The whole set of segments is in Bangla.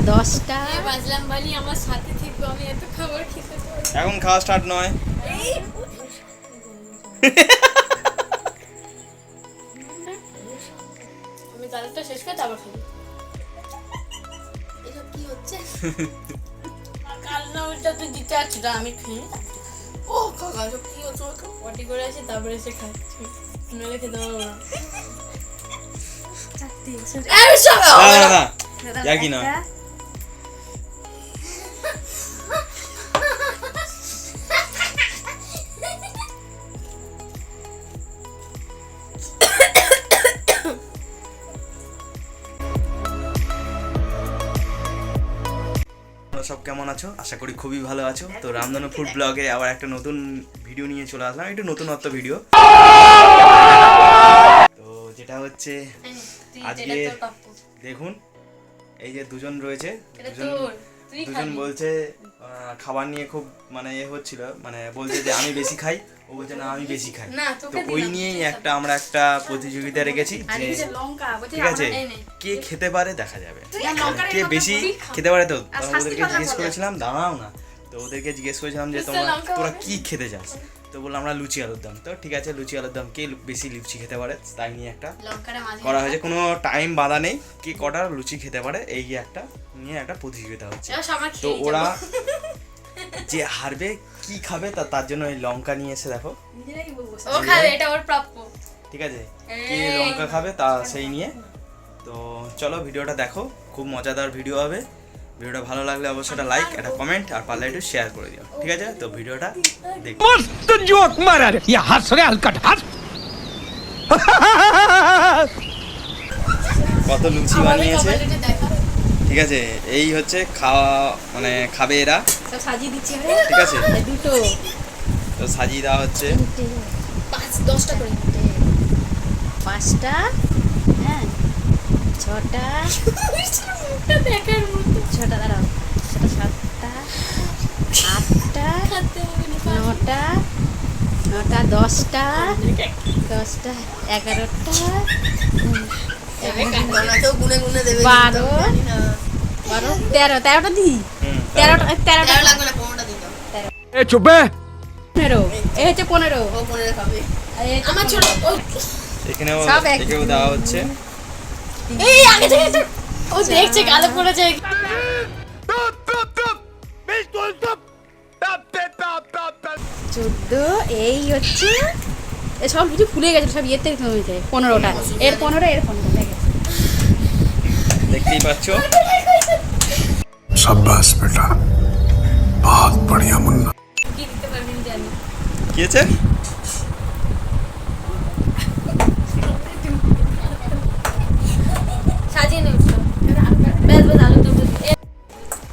10টা বাজলাম বালি আমার সাথে থেকে আমি এত খাবার খেতে পারি। এখন খাওয়া স্টার্ট নয়। আমি দাদাটা শেষ করে তারপর খাবো। এসব কি হচ্ছে? কাল না ওইটা তুই দিতে আসছিস আমি খেয়ে ও কাকা সব কি হচ্ছে? পটি করে আসি তারপরে এসে খাচ্ছি, নইলে খেতে পারবো না। না কি না সব কেমন আছো? আশা করি খুবই ভালো আছো। তো রামধনু ফুড ব্লগে আবার একটা নতুন ভিডিও নিয়ে চলে আসলাম, একটু নতুনত্ব ভিডিও। তো যেটা হচ্ছে আজকে দেখুন এই যে দুজন রয়েছে, দুজন বলছে খাবার নিয়ে খুব মানে হচ্ছিল, মানে বলছে যে আমি বেশি খাই, ও বলছে না আমি বেশি খাই। তো ওই নিয়েই আমরা একটা প্রতিযোগিতা রেখেছি যে ঠিক আছে কে খেতে পারে দেখা যাবে, কে বেশি খেতে পারে। তো ওদেরকে জিজ্ঞেস করেছিলাম, দাঁড়াও না, তো ওদেরকে জিজ্ঞেস করেছিলাম যে তোরা কি খেতে চাস, তো বললাম আমরা লুচি আলুর দম। তো ঠিক আছে লুচি আলুর দম, কে বেশি লুচি খেতে পারে তাই নিয়ে একটা করা হয়েছে। কোনো টাইম বাঁধা নেই, কে কটা লুচি খেতে পারে এই একটা নিয়ে একটা প্রতিযোগিতা হচ্ছে। তো ওরা যে হারবে কি খাবে তার জন্য এই লঙ্কা নিয়ে এসে দেখো, ও খাবে, এটা ওর প্রাপ্য। ঠিক আছে কে লঙ্কা খাবে তা সেই নিয়ে। তো চলো ভিডিওটা দেখো, খুব মজাদার ভিডিও হবে। ভিডিওটা ভালো লাগলে অবশ্যই একটা লাইক, একটা কমেন্ট আর পারলে একটু শেয়ার করে দিও। ঠিক আছে তো ভিডিওটা দেখো। मस्त जोक मारा रे ये हंस रे हलकट हंस কত লুচি বানিয়েছে ঠিক আছে, এই হচ্ছে খাওয়া মানে খাবে এরা, সব সাজিয়ে দিচ্ছি ঠিক আছে। দুটো তো সাজিয়ে দেওয়া হচ্ছে 5-10টা করে 5টা, হ্যাঁ 6টা, মুখটা দেখার মতো 6টা দাঁড়াও, 7টা, 8টা, 9টা, 10টা, 10টা, 11টা, 12, 13টা দিই, 13টা লাগবে না 15টা দিন দাও। ए चुप है 15, এই হচ্ছে 15, ও 15 খাবে আর এই হচ্ছে আমার ছোট এখানেও সব এক- একেও দেওয়া হচ্ছে। এই আগে থেকে ও দেখছে গালে পড়েছে। 14, এই হচ্ছে এ সব কিছু ফুলে গেছে, সব ইয়েতে হয়েছে 15টা, এর 15, এর 15 দেখে দেখতেই পাচ্ছ। शाबाश बेटा बहुत बढ़िया मुन्ना। কি দিতে পারবেন জানি। কি আছে সাজিয়ে নেব বেশ বেশ আলু তো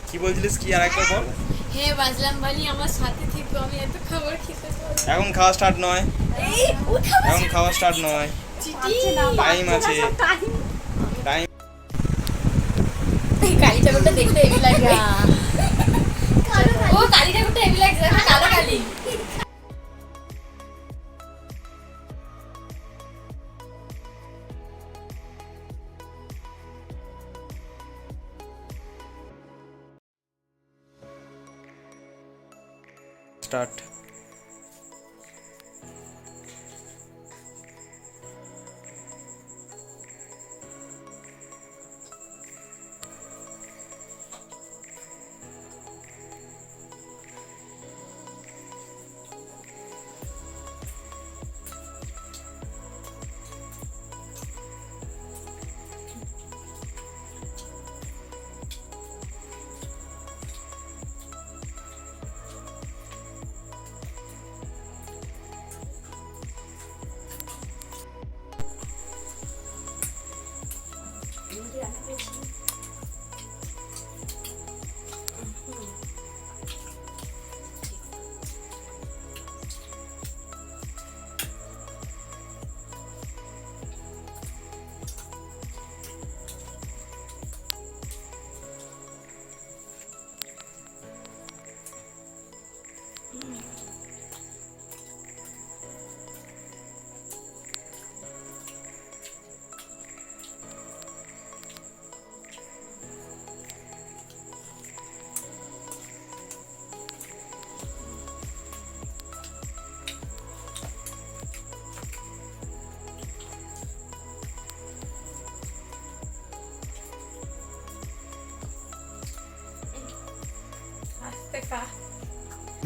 কি বলছিলিস, কি আর একবার বল। হে বাজলাম বালি আমার সাথে থেকে আমি এত খাবার খেতে পারি। এখন খাওয়া স্টার্ট নয়, এই ও খাবে এখন খাওয়া স্টার্ট নয়, চিটি টাইম আছে, টাইম। কালী ঠাকুরটা দেখতে হেভি লাগে। ও কালী ঠাকুরটা হেভি লাগছে, কালো কালী। স্টার্ট।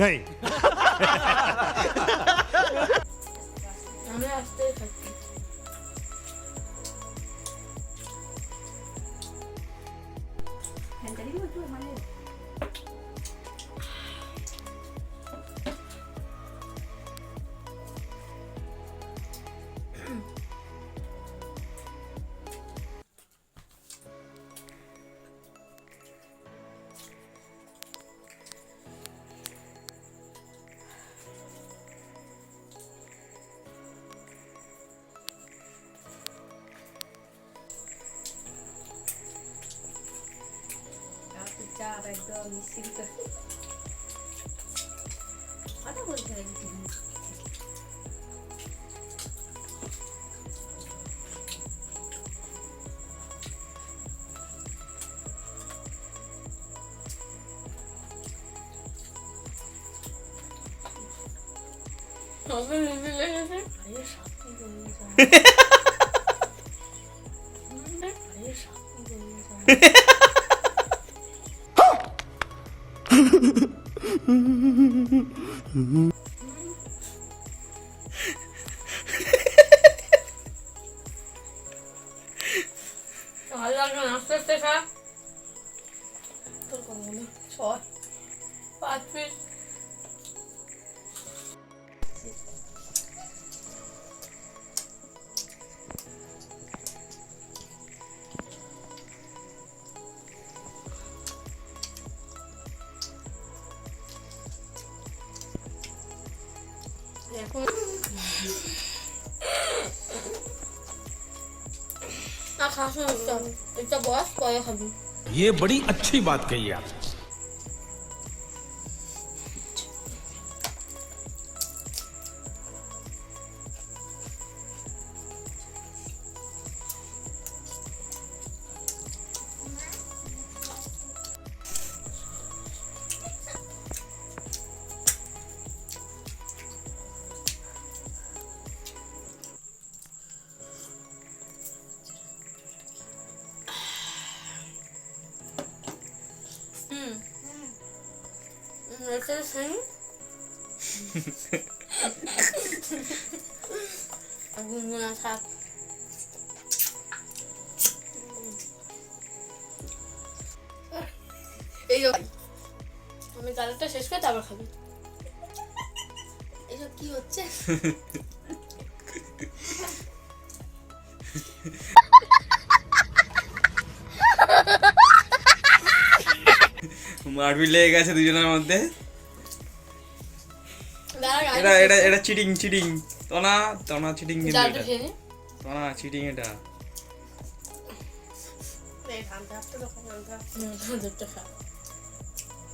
नहीं আমি আসতেই থাকি। চাপ একদম নিশ্চিন্ত কথা বলতে হবে। হবে লিখে লেগেছে। আরে সাথী বলে যা। আরে সাথী বলে যা। ভালো লাগলো না, আস্তে আস্তে খা। তোর কথা বলো। 6 5 পিস। এখন না খাস না, এটা বস পরে খাবি। ये बड़ी अच्छी बात कही आप এটা সেই গুনগুনা থাক। এই যে আমি কালারটা শেষ করে তারপর খাবি। এইসব কি হচ্ছে? মারপিট লেগে গেছে দুজনের মধ্যে। এটা এটা এটা চিটিং চিটিং তোনা তোনা চিটিং কিন্তু এটা তোনা চিটিং এটা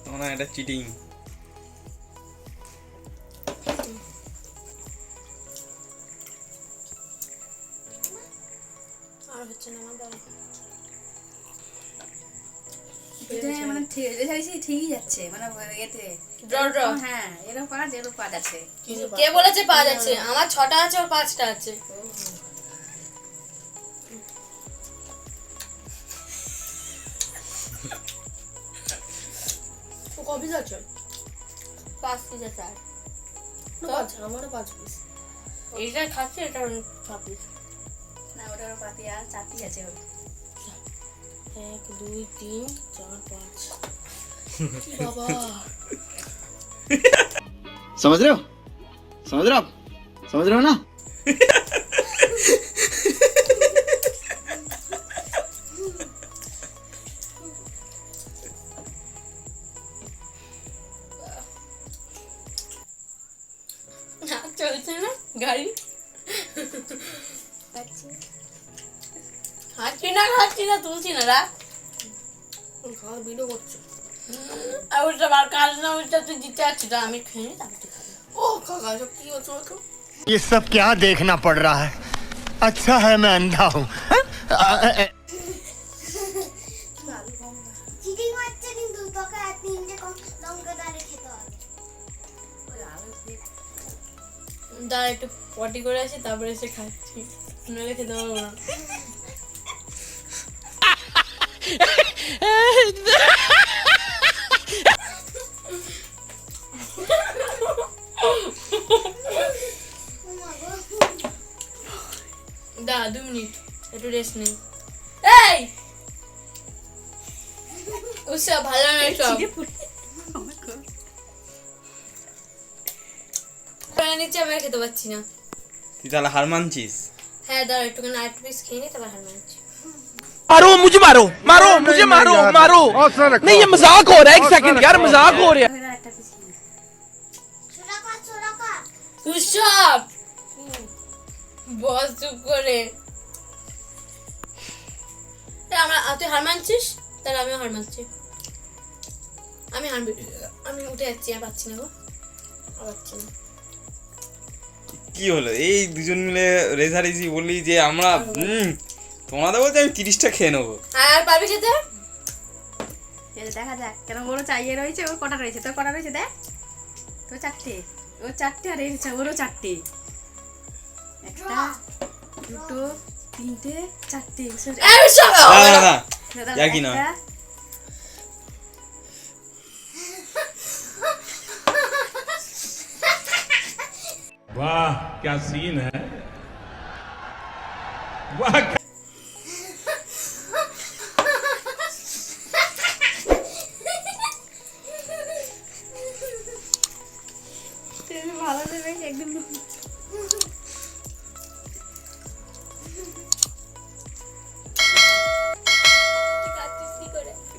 তোনা এটা চিটিং। আর হচ্ছে না আমার দাও। মানে ঠিকই যাচ্ছে মানে এতে হ্যাঁ এরও পাঁচ আছে। কে বলেছে 5 আছে? আমার 6টা আছে আর 5টা আছে। তো কবে যাচ্ছে? 5 পিস আছে। আমারও 5 পিস। এইটা খাচ্ছে, এটা 6 পিস। না ওটারও পাতি আর 4 পিস আছে। 1 2 3 4 5 বাবা समझ रहे हो आप समझ रहे हो ना চলছে না গাড়ি। খাচ্ছি না তুলছি না রাখ। খাওয়ার ভিডিও করছো আর ওটা বার কাজ না, ওটা তুই দিতে যাচ্ছিস। আমি খেয়ে তারপর খাবি। ও কাকা সব কি হচ্ছে বলতো? ये सब क्या देखना पड़ रहा है अच्छा है मैं अंधा हूँ চিটিং হচ্ছে কিন্তু তোকে আর 3টে লঙ্কা দাঁড়ে খেতে হবে। দাঁড়া একটু পটি করে আসি তারপরে এসে খাচ্ছি, নইলে খেতে পারবো না। দা 2 মিনিট একটু রেস্ট নেই। এই উসা ভালো নাই সব নিচে আমি আর খেতে পাচ্ছি না। তুই তাহলে হার মানছিস? হ্যাঁ দাঁড়া একটুখানি আর পিস খেয়ে নি তারপর হার মানছি। मारो मुझे मारो मारो मुझे मारो मारो नहीं ये मजाक हो रहा है एक सेकंड यार मजाक हो रहा है একটা পিস छोरा का উসব বস চুপ করে। তুই হার মানছিস তাহলে আমিও হার মানছি। আমি উঠে যাচ্ছি আর পাচ্ছি না গো আর পাচ্ছি না। কি হলো এই দুজন মিলে রেজারেজি বললি যে আমরা তোমরা বলতে আমি 30টা খেয়ে নেবো। আর পারবি খেতে? দেখা যাক কেন ওরও চাইয়ে রয়েছে। ওর কটা রয়েছে? তোর কটা রয়েছে দেখ। তোর 4টে, ওর 4টে আর ওরও 4টে। 1টা 2টো 3টে 4টে। এই উসব না যা কি না वाह क्या सीन है वाह ভালো দেবে একদম।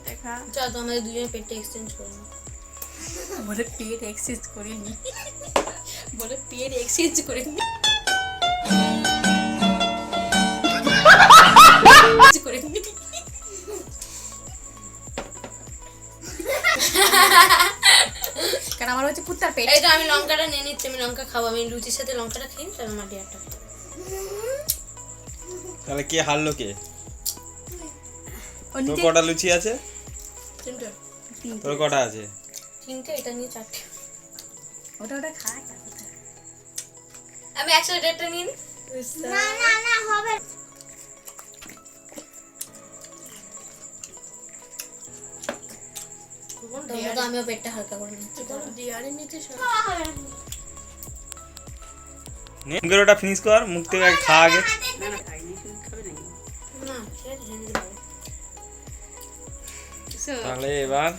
দেখা চল তো আমাদের দুজনে পেটটা এক্সচেঞ্জ করে নি। বলে পেট এক্সচেঞ্জ করে নি, বলে পেট এক্সচেঞ্জ করে নি করে নি। কারণ আমার হচ্ছে কুত্তার পেট। এই তো আমি লঙ্কাটা নিয়ে নিচ্ছি। আমি লঙ্কা খাবো। আমি লুচির সাথে লঙ্কাটা খাই তাহলে আমার ডিয়ারটা খাই। তাহলে কে হারলো কে? ও তোর নিচে কটা লুচি আছে? তিনটে তোর কটা আছে? তিনটে এটা নিয়ে 4টে। ওটা খায়। আমি একসাথে ডেটটা নিয়ে নি। না না না হবে তোর মতো আমিও পেটটা হালকা করে নিচ্ছি। ডিয়ারের নিচে নে ওটা ফিনিশ কর, মুখ থেকে খা আগে। না না খাইনি, শুধু খাবে নাকি? না ঠিক আছে হেঁটে যাবো। তাহলে এবার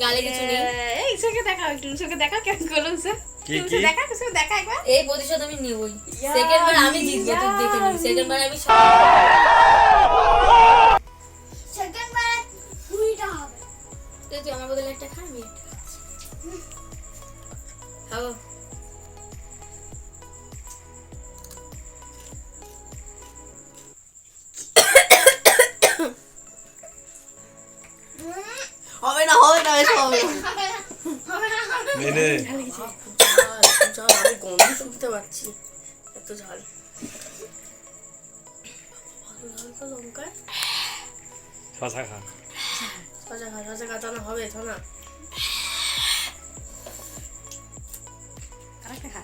গালে কিছু নেই। এই ইসকে দেখাও একটু, ইসকে দেখাও কেমন করলো স্যার। কি ইসকে দেখা, ইসকে দেখা একবার। এই প্রতিশোধ আমি নিবই। সেকেন্ড বার আমি জিতবো, তুই দেখে নিবি। সেকেন্ড বার আমি সেকেন্ড বার দুইটা হবে তুই আমার বদলে একটা খা, আমি একটা খাচ্ছি। খাবো। হবে না হবে না এসব হবে না। নে নে ঝাল আমি গন্ধ শুনতে পাচ্ছি এত ঝাল। ভালো ঝাল তো লঙ্কা। শশা খা। শশা কাটানো হবে তো না। আরেকটা খা।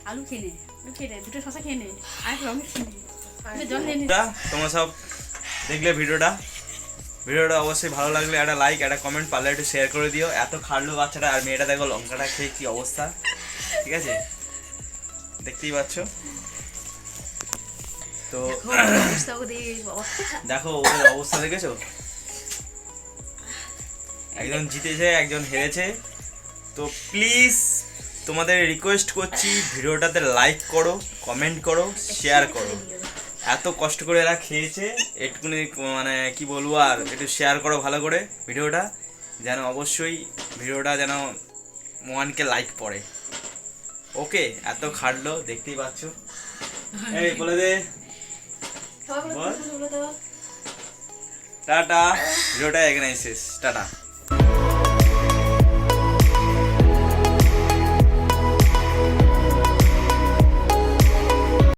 আলু খেয়ে নে, আলু খেয়ে নে, দুটো শসা খেয়ে নে, আর লঙ্কা খেয়ে নে, একটু জল খেয়ে নে। তোমরা সব দেখলে ভিডিওটা অবশ্যই ভালো লাগলে একটা লাইক একটা কমেন্ট পারলে একটু শেয়ার করে দিও। এত খাটলো বাচ্চাটা আর মেয়েটা দেখো লঙ্কাটা খেয়ে কি অবস্থা। ঠিক আছে দেখতেই পাচ্ছ তো। দেখো ওদের অবস্থা দেখেছো, একজন জিতেছে একজন হেরেছে। তো প্লিজ তোমাদের রিকোয়েস্ট করছি ভিডিওটাতে লাইক করো, কমেন্ট করো, শেয়ার করো। এত কষ্ট করে এরা খেয়েছে, একটুখানি মানে কি বলবো আর, একটু শেয়ার করো ভালো করে ভিডিওটা, যেন অবশ্যই ভিডিওটা যেন 1K লাইক পড়ে। ওকে এত খাটলো দেখতেই পাচ্ছ। এই বলে দে বল টাটা, ভিডিওটা এখানে শেষ, টাটা।